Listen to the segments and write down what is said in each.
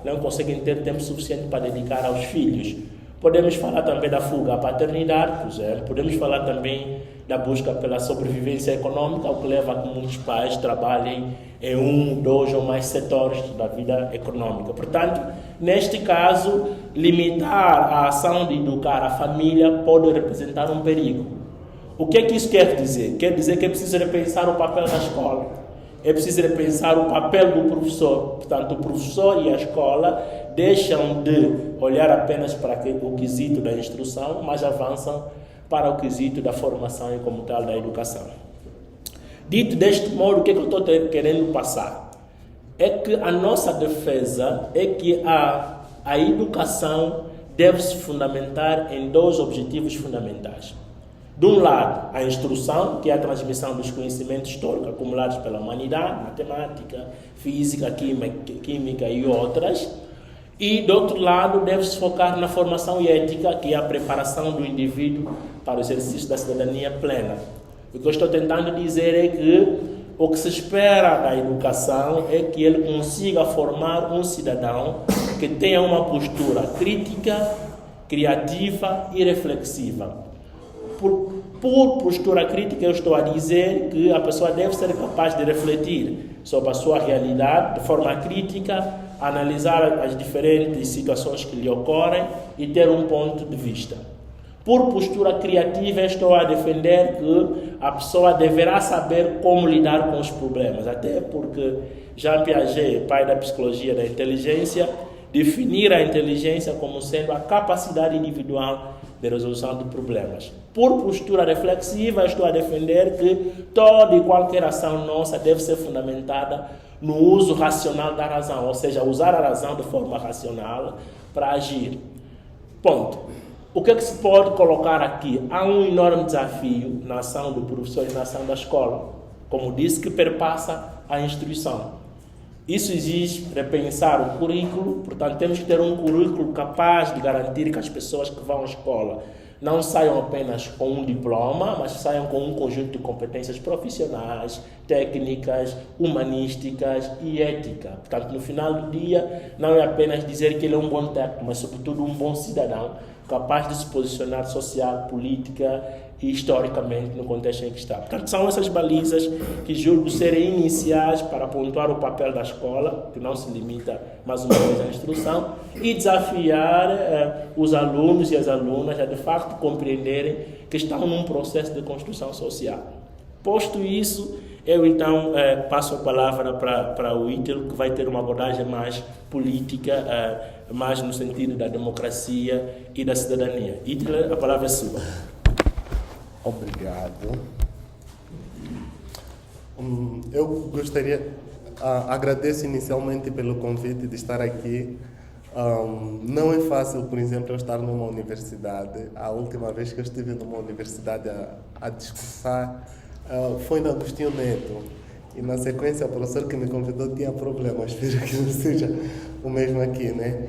não conseguem ter tempo suficiente para dedicar aos filhos. Podemos falar também da fuga à paternidade, por exemplo. Podemos falar também da busca pela sobrevivência econômica, o que leva a que muitos pais trabalhem em um, dois ou mais setores da vida econômica. Portanto, neste caso, limitar a ação de educar a família pode representar um perigo. O que é que isso quer dizer? Quer dizer que é preciso repensar o papel da escola. É preciso repensar o papel do professor. Portanto, o professor e a escola deixam de olhar apenas para o quesito da instrução, mas avançam para o quesito da formação e, como tal, da educação. Dito deste modo, o que eu estou querendo passar? É que a nossa defesa é que a educação deve se fundamentar em dois objetivos fundamentais. De um lado, a instrução, que é a transmissão dos conhecimentos históricos acumulados pela humanidade, matemática, física, química e outras. E, do outro lado, deve-se focar na formação e ética, que é a preparação do indivíduo para o exercício da cidadania plena. O que eu estou tentando dizer é que o que se espera da educação é que ele consiga formar um cidadão que tenha uma postura crítica, criativa e reflexiva. Por postura crítica, eu estou a dizer que a pessoa deve ser capaz de refletir sobre a sua realidade de forma crítica, analisar as diferentes situações que lhe ocorrem e ter um ponto de vista. Por postura criativa, estou a defender que a pessoa deverá saber como lidar com os problemas, até porque Jean Piaget, pai da psicologia da inteligência, definir a inteligência como sendo a capacidade individual de resolução de problemas. Por postura reflexiva, estou a defender que toda e qualquer ação nossa deve ser fundamentada no uso racional da razão, ou seja, usar a razão de forma racional para agir. Ponto. O que é que se pode colocar aqui? Há um enorme desafio na ação do professor e na ação da escola, como disse, que perpassa a instrução. Isso exige repensar o currículo, portanto temos que ter um currículo capaz de garantir que as pessoas que vão à escola não saiam apenas com um diploma, mas saiam com um conjunto de competências profissionais, técnicas, humanísticas e ética. Portanto, no final do dia, não é apenas dizer que ele é um bom técnico, mas sobretudo um bom cidadão, capaz de se posicionar social, política e historicamente no contexto em que está. Portanto, são essas balizas que julgo serem iniciais para pontuar o papel da escola, que não se limita mais uma vez à instrução, e desafiar os alunos e as alunas a de facto compreenderem que estão num processo de construção social. Posto isso, eu então passo a palavra para o Ítalo, que vai ter uma abordagem mais política, mais no sentido da democracia e da cidadania. Ítalo, a palavra é sua. Obrigado. Eu gostaria, agradeço inicialmente pelo convite de estar aqui. Não é fácil, por exemplo, eu estar numa universidade. A última vez que eu estive numa universidade a discursar foi na Agostinho Neto. E na sequência, o professor que me convidou tinha problemas. Espero que não seja o mesmo aqui, né?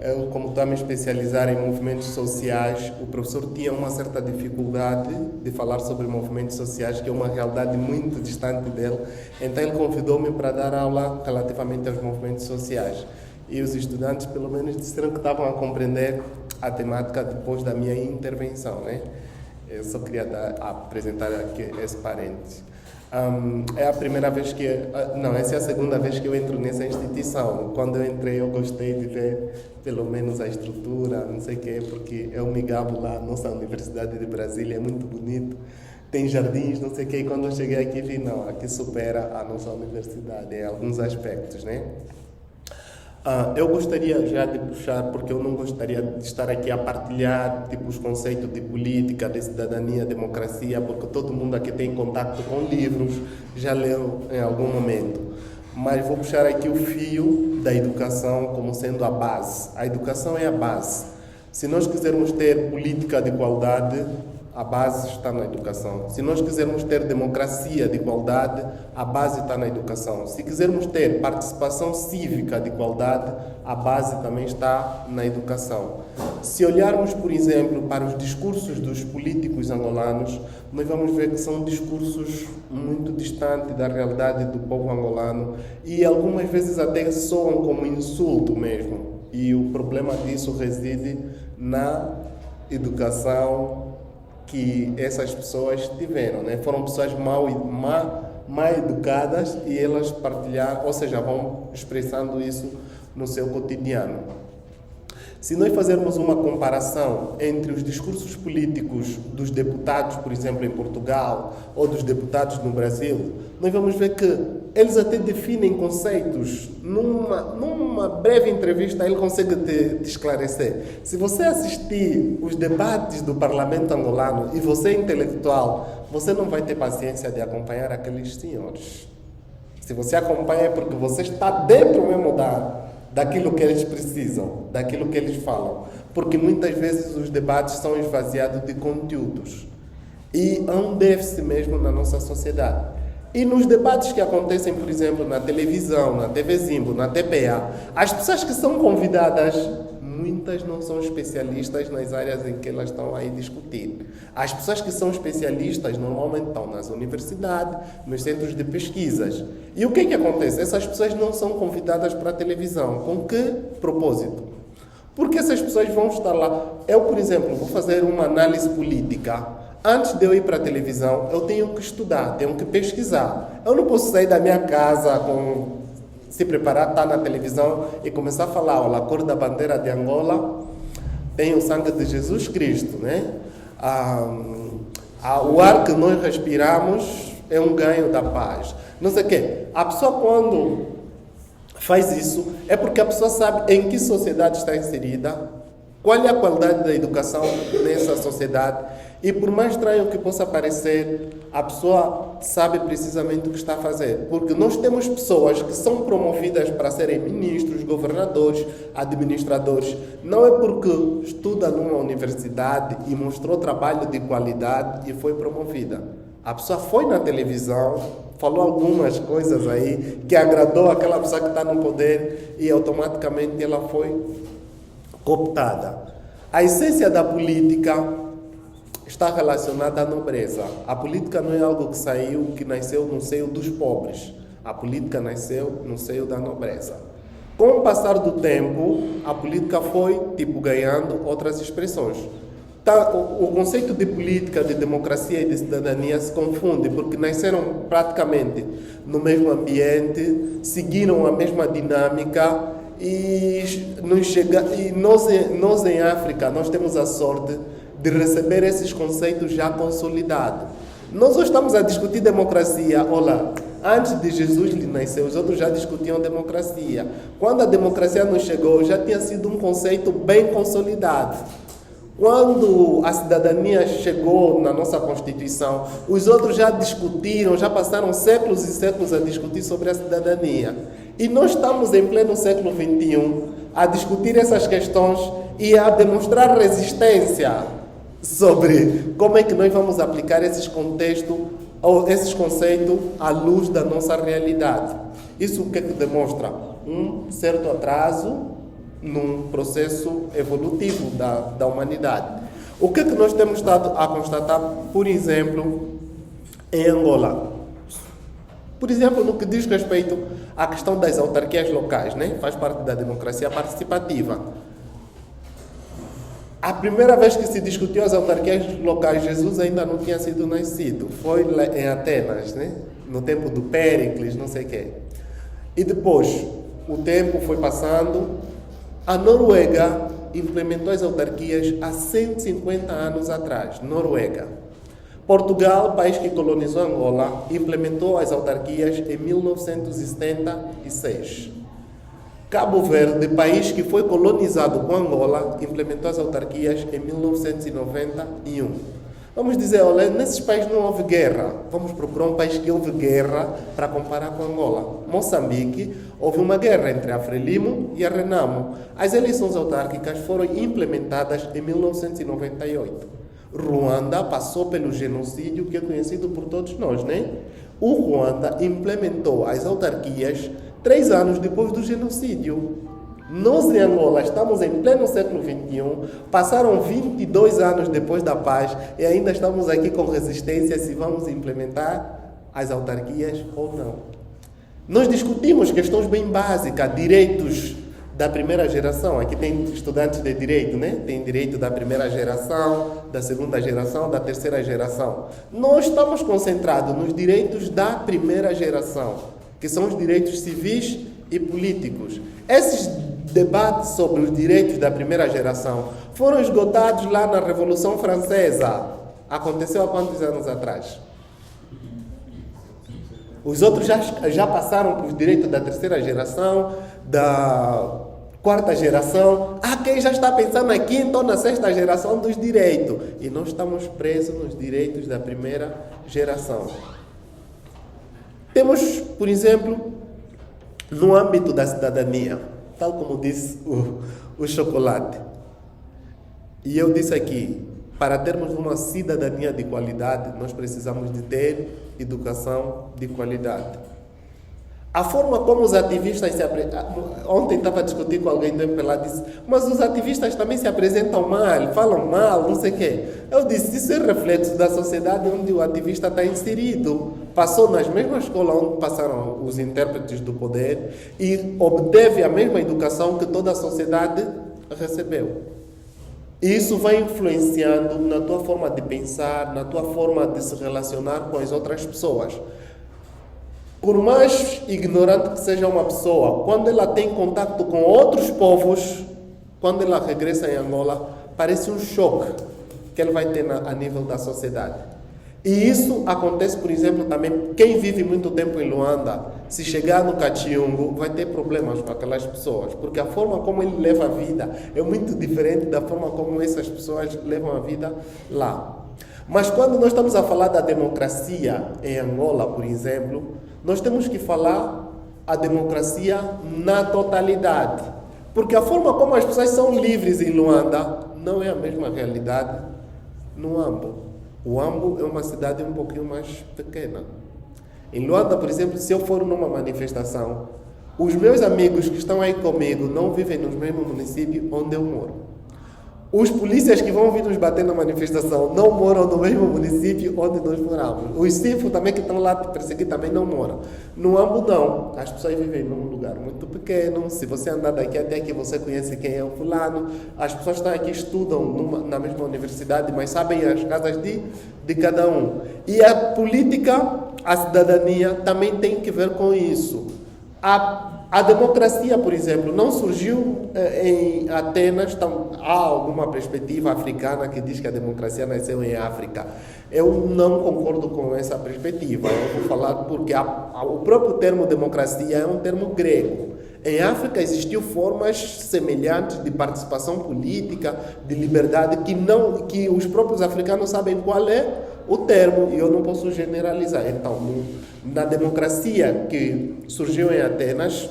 Eu, como estou a me especializar em movimentos sociais, o professor tinha uma certa dificuldade de falar sobre movimentos sociais, que é uma realidade muito distante dele. Então, ele convidou-me para dar aula relativamente aos movimentos sociais. E os estudantes, pelo menos, disseram que estavam a compreender a temática depois da minha intervenção, né? Eu só queria apresentar aqui esse parênteses. É a primeira vez que... Não, essa é a segunda vez que eu entro nessa instituição. Quando eu entrei, eu gostei de ver, pelo menos, a estrutura, não sei o quê, porque eu me gabo lá, nossa Universidade de Brasília é muito bonito, tem jardins, não sei o quê, e quando eu cheguei aqui, vi, não, aqui supera a nossa universidade em alguns aspectos, né? Eu gostaria já de puxar, porque eu não gostaria de estar aqui a partilhar os conceitos de política, de cidadania, democracia, porque todo mundo aqui tem contato com livros, já leu em algum momento. Mas vou puxar aqui o fio da educação como sendo a base. A educação é a base. Se nós quisermos ter política de igualdade, a base está na educação. Se nós quisermos ter democracia de igualdade, a base está na educação. Se quisermos ter participação cívica de igualdade, a base também está na educação. Se olharmos, por exemplo, para os discursos dos políticos angolanos, nós vamos ver que são discursos muito distantes da realidade do povo angolano e algumas vezes até soam como insulto mesmo. E o problema disso reside na educação que essas pessoas tiveram, né? Foram pessoas mal educadas e elas partilharam, ou seja, vão expressando isso no seu cotidiano. Se nós fazermos uma comparação entre os discursos políticos dos deputados, por exemplo, em Portugal, ou dos deputados no Brasil, nós vamos ver que eles até definem conceitos. Numa breve entrevista, ele consegue te esclarecer. Se você assistir os debates do parlamento angolano e você é intelectual, você não vai ter paciência de acompanhar aqueles senhores. Se você acompanha é porque você está dentro mesmo daquilo que eles precisam, daquilo que eles falam. Porque muitas vezes os debates são esvaziados de conteúdos. E há um déficit mesmo na nossa sociedade. E nos debates que acontecem, por exemplo, na televisão, na TV Zimbo, na TPA, as pessoas que são convidadas, muitas não são especialistas nas áreas em que elas estão aí discutir. As pessoas que são especialistas normalmente estão nas universidades, nos centros de pesquisas. E o que é que acontece? Essas pessoas não são convidadas para a televisão. Com que propósito? Porque essas pessoas vão estar lá. Eu, por exemplo, vou fazer uma análise política. Antes de eu ir para a televisão, eu tenho que estudar, tenho que pesquisar. Eu não posso sair da minha casa, se preparar, estar na televisão e começar a falar, olha, a cor da bandeira de Angola tem o sangue de Jesus Cristo, né? O ar que nós respiramos é um ganho da paz. Não sei o quê. A pessoa, quando faz isso, é porque a pessoa sabe em que sociedade está inserida, qual é a qualidade da educação nessa sociedade. E por mais estranho que possa parecer, a pessoa sabe precisamente o que está a fazer. Porque nós temos pessoas que são promovidas para serem ministros, governadores, administradores. Não é porque estuda numa universidade e mostrou trabalho de qualidade e foi promovida. A pessoa foi na televisão, falou algumas coisas aí que agradou aquela pessoa que está no poder e automaticamente ela foi cooptada. A essência da política está relacionada à nobreza. A política não é algo que nasceu no seio dos pobres. A política nasceu no seio da nobreza. Com o passar do tempo, a política foi, ganhando outras expressões. O conceito de política, de democracia e de cidadania se confunde, porque nasceram praticamente no mesmo ambiente, seguiram a mesma dinâmica e nós em África, nós temos a sorte de receber esses conceitos já consolidados. Nós hoje estamos a discutir democracia. Olha, antes de Jesus lhe nascer, os outros já discutiam democracia. Quando a democracia nos chegou, já tinha sido um conceito bem consolidado. Quando a cidadania chegou na nossa Constituição, os outros já discutiram, já passaram séculos e séculos a discutir sobre a cidadania. E nós estamos em pleno século XXI a discutir essas questões e a demonstrar resistência sobre como é que nós vamos aplicar esses contextos ou esses conceitos à luz da nossa realidade. Isso o que é que demonstra? Um certo atraso num processo evolutivo da humanidade. O que é que nós temos estado a constatar, por exemplo, em Angola? Por exemplo, no que diz respeito à questão das autarquias locais, né? Faz parte da democracia participativa. A primeira vez que se discutiu as autarquias locais, Jesus ainda não tinha sido nascido. Foi em Atenas, né? No tempo do Péricles, não sei o quê. E depois, o tempo foi passando. A Noruega implementou as autarquias há 150 anos atrás. Noruega. Portugal, país que colonizou Angola, implementou as autarquias em 1976. Cabo Verde, país que foi colonizado com Angola, implementou as autarquias em 1991. Vamos dizer, olha, nesses países não houve guerra. Vamos procurar um país que houve guerra para comparar com Angola. Moçambique, houve uma guerra entre a Frelimo e a Renamo. As eleições autárquicas foram implementadas em 1998. Ruanda passou pelo genocídio que é conhecido por todos nós, né? O Ruanda implementou as autarquias 3 anos depois do genocídio. Nós em Angola estamos em pleno século XXI, passaram 22 anos depois da paz e ainda estamos aqui com resistência se vamos implementar as autarquias ou não. Nós discutimos questões bem básicas, direitos da primeira geração. Aqui tem estudantes de direito, né? Tem direito da primeira geração, da segunda geração, da terceira geração. Nós estamos concentrados nos direitos da primeira geração, que são os direitos civis e políticos. Esses debates sobre os direitos da primeira geração foram esgotados lá na Revolução Francesa. Aconteceu há quantos anos atrás? Os outros já passaram para os direitos da terceira geração, da quarta geração. Há quem já está pensando na quinta ou na sexta geração dos direitos. E nós estamos presos nos direitos da primeira geração. Temos, por exemplo, no âmbito da cidadania, tal como disse o chocolate. E eu disse aqui, para termos uma cidadania de qualidade, nós precisamos de ter educação de qualidade. A forma como os ativistas se apresentam... Ontem estava a discutir com alguém do MPLA, disse, mas os ativistas também se apresentam mal, falam mal, não sei o quê. Eu disse, isso é reflexo da sociedade onde o ativista está inserido. Passou nas mesmas escolas onde passaram os intérpretes do poder e obteve a mesma educação que toda a sociedade recebeu. E isso vai influenciando na tua forma de pensar, na tua forma de se relacionar com as outras pessoas. Por mais ignorante que seja uma pessoa, quando ela tem contato com outros povos, quando ela regressa em Angola, parece um choque que ela vai ter a nível da sociedade. E isso acontece, por exemplo, também, quem vive muito tempo em Luanda, se chegar no Catiungo, vai ter problemas com aquelas pessoas, porque a forma como ele leva a vida é muito diferente da forma como essas pessoas levam a vida lá. Mas quando nós estamos a falar da democracia em Angola, por exemplo, nós temos que falar a democracia na totalidade. Porque a forma como as pessoas são livres em Luanda não é a mesma realidade no Ambo. O Ambo é uma cidade um pouquinho mais pequena. Em Luanda, por exemplo, se eu for numa manifestação, os meus amigos que estão aí comigo não vivem no mesmo município onde eu moro. Os polícias que vão vir nos bater na manifestação não moram no mesmo município onde nós moramos. Os CIFO também que estão lá te perseguir também não moram. No Ambo não. As pessoas vivem num lugar muito pequeno. Se você andar daqui até aqui, você conhece quem é o fulano. As pessoas estão aqui, estudam na mesma universidade, mas sabem as casas de cada um. E a política, a cidadania também tem que ver com isso. A democracia, por exemplo, não surgiu em Atenas. Então, há alguma perspectiva africana que diz que a democracia nasceu em África. Eu não concordo com essa perspectiva. Eu vou falar porque o próprio termo democracia é um termo grego. Em África existiu formas semelhantes de participação política, de liberdade, que os próprios africanos sabem qual é o termo, e eu não posso generalizar. Então, na democracia que surgiu em Atenas,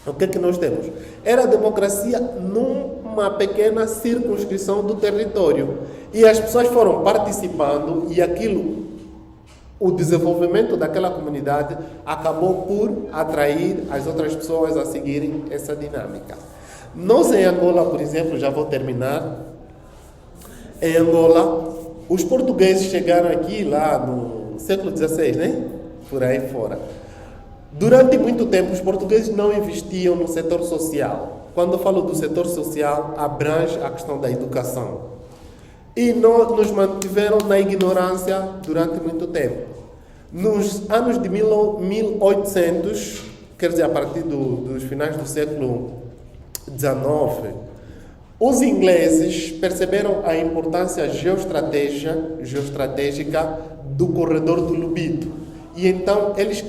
o que é que nós temos? Era a democracia numa pequena circunscrição do território. E as pessoas foram participando e o desenvolvimento daquela comunidade acabou por atrair as outras pessoas a seguirem essa dinâmica. Nós em Angola, por exemplo, já vou terminar. Em Angola, os portugueses chegaram aqui lá no século XVI, né? Por aí fora. Durante muito tempo, os portugueses não investiam no setor social. Quando eu falo do setor social, abrange a questão da educação. E nos mantiveram na ignorância durante muito tempo. Nos anos de 1800, quer dizer, a partir dos finais do século XIX, os ingleses perceberam a importância geoestratégica do corredor do Lubito. E então eles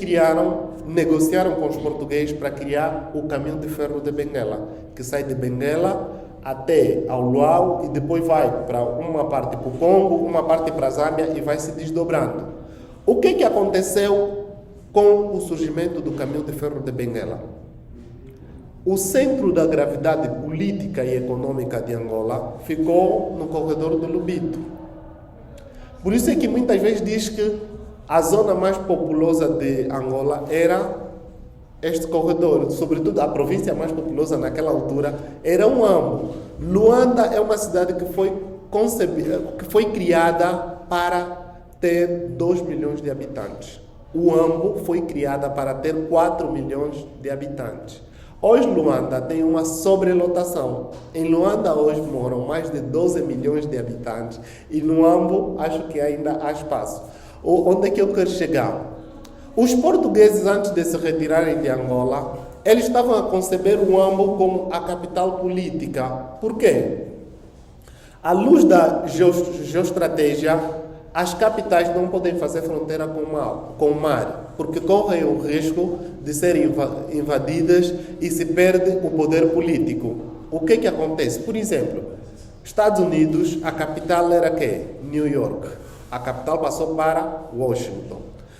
negociaram com os portugueses para criar o caminho de ferro de Benguela, que sai de Benguela até ao Luau e depois vai para uma parte para o Congo, uma parte para a Zâmbia e vai se desdobrando. O que aconteceu com o surgimento do caminho de ferro de Benguela? O centro da gravidade política e econômica de Angola ficou no corredor do Lubito. Por isso é que muitas vezes diz que a zona mais populosa de Angola era este corredor, sobretudo a província mais populosa naquela altura era Huambo. Luanda é uma cidade que foi concebida, que foi criada para ter 2 milhões de habitantes. Huambo foi criada para ter 4 milhões de habitantes. Hoje Luanda tem uma sobrelotação. Em Luanda hoje moram mais de 12 milhões de habitantes e no Huambo acho que ainda há espaço. Onde é que eu quero chegar? Os portugueses, antes de se retirarem de Angola, eles estavam a conceber o Huambo como a capital política. Por quê? À luz da geoestratégia, as capitais não podem fazer fronteira com o mar, porque correm o risco de serem invadidas e se perde o poder político. O que é que acontece? Por exemplo, Estados Unidos, a capital era quê? New York. A capital passou para Washington.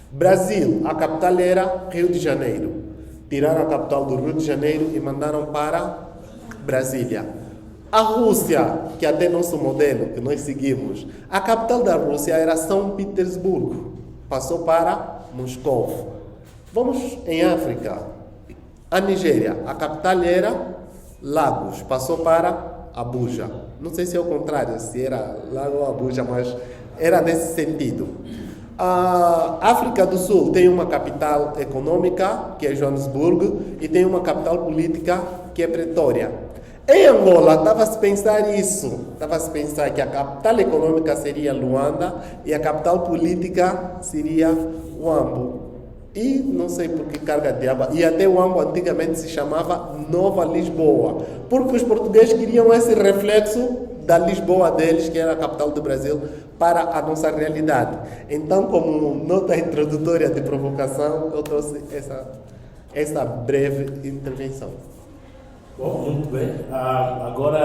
Brasil, a capital era Rio de Janeiro. Tiraram a capital do Rio de Janeiro e mandaram para Brasília. A Rússia, que até nosso modelo, que nós seguimos, a capital da Rússia era São Petersburgo. Passou para Moscou. Vamos em África. A Nigéria, a capital era Lagos. Passou para Abuja. Não sei se é o contrário, se era Lagos ou Abuja, mas era nesse sentido. A África do Sul tem uma capital econômica, que é Joanesburgo, e tem uma capital política, que é Pretória. Em Angola, estava-se a pensar isso. Estava-se a pensar que a capital econômica seria Luanda e a capital política seria Huambo. E não sei por que carga de água. E até Huambo antigamente se chamava Nova Lisboa, porque os portugueses queriam esse reflexo da Lisboa deles, que era a capital do Brasil, para a nossa realidade. Então, como nota introdutória de provocação, eu trouxe essa breve intervenção. Bom, muito bem. Agora